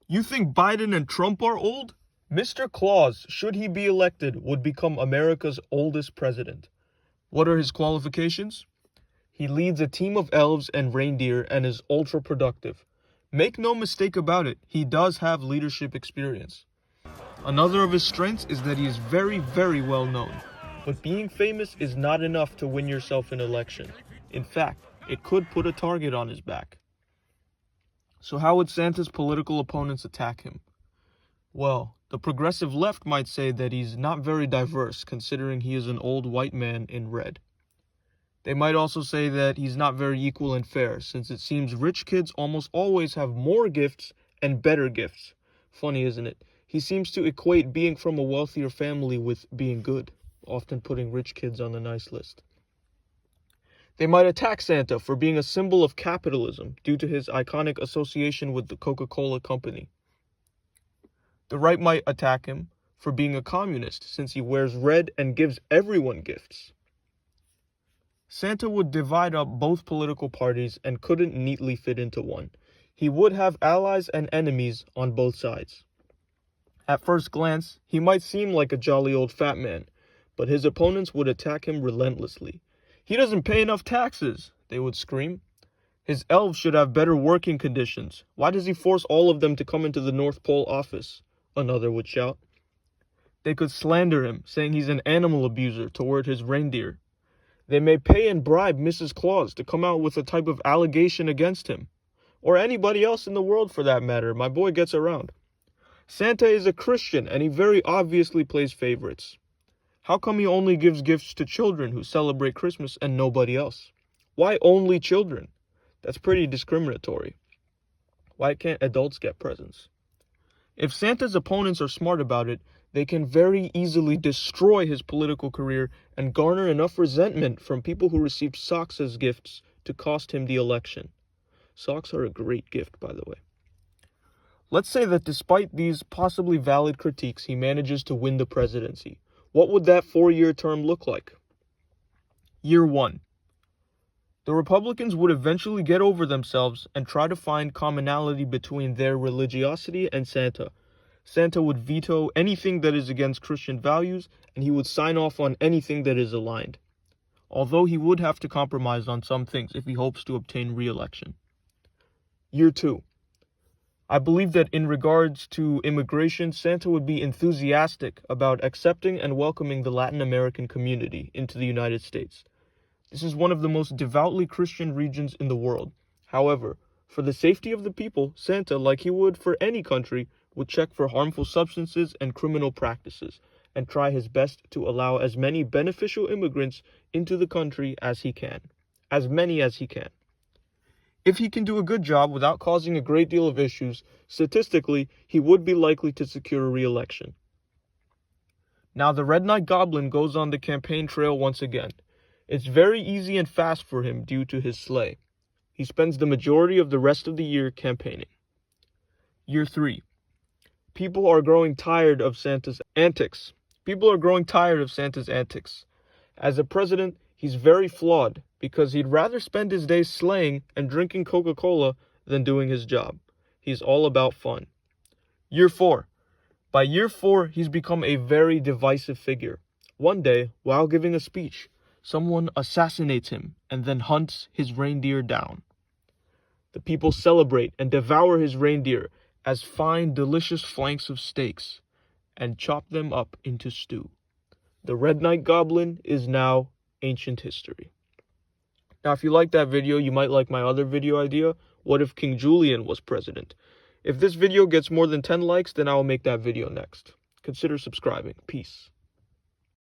You think Biden and Trump are old? Mr. Claus, should he be elected, would become America's oldest president. What are his qualifications? He leads a team of elves and reindeer and is ultra productive. Make no mistake about it, he does have leadership experience. Another of his strengths is that he is very, very well known. But being famous is not enough to win yourself an election. In fact, it could put a target on his back. So how would Santa's political opponents attack him? Well, the progressive left might say that he's not very diverse, considering he is an old white man in red. They might also say that he's not very equal and fair, since it seems rich kids almost always have more gifts and better gifts. Funny, isn't it? He seems to equate being from a wealthier family with being good, often putting rich kids on the nice list. They might attack Santa for being a symbol of capitalism due to his iconic association with the Coca-Cola company. The right might attack him for being a communist since he wears red and gives everyone gifts. Santa would divide up both political parties and couldn't neatly fit into one. He would have allies and enemies on both sides. At first glance, he might seem like a jolly old fat man, but his opponents would attack him relentlessly. "He doesn't pay enough taxes," they would scream. "His elves should have better working conditions. Why does he force all of them to come into the North Pole office?" another would shout. They could slander him, saying he's an animal abuser toward his reindeer. They may pay and bribe Mrs. Claus to come out with a type of allegation against him. Or anybody else in the world for that matter, my boy gets around. Santa is a Christian and he very obviously plays favorites. How come he only gives gifts to children who celebrate Christmas and nobody else? Why only children? That's pretty discriminatory. Why can't adults get presents? If Santa's opponents are smart about it, they can very easily destroy his political career and garner enough resentment from people who received socks as gifts to cost him the election. Socks are a great gift, by the way. Let's say that despite these possibly valid critiques, he manages to win the presidency. What would that 4-year term look like? Year 1. The Republicans would eventually get over themselves and try to find commonality between their religiosity and Santa. Santa would veto anything that is against Christian values, and he would sign off on anything that is aligned. Although he would have to compromise on some things if he hopes to obtain re-election. Year 2. I believe that in regards to immigration, Santa would be enthusiastic about accepting and welcoming the Latin American community into the United States. This is one of the most devoutly Christian regions in the world. However, for the safety of the people, Santa, like he would for any country, would check for harmful substances and criminal practices, and try his best to allow as many beneficial immigrants into the country as he can. As many as he can. If he can do a good job without causing a great deal of issues, statistically, he would be likely to secure a re-election. Now the Red Knight Goblin goes on the campaign trail once again. It's very easy and fast for him due to his sleigh. He spends the majority of the rest of the year campaigning. Year 3. People are growing tired of Santa's antics. As a president, he's very flawed because he'd rather spend his days sleighing and drinking Coca-Cola than doing his job. He's all about fun. Year 4. By year 4, he's become a very divisive figure. One day, while giving a speech, someone assassinates him and then hunts his reindeer down. The people celebrate and devour his reindeer as fine, delicious flanks of steaks and chop them up into stew. The Red Knight Goblin is now ancient history. Now, if you like that video, you might like my other video idea, what if King Julian was president? If this video gets more than 10 likes, then I will make that video next. Consider subscribing. Peace.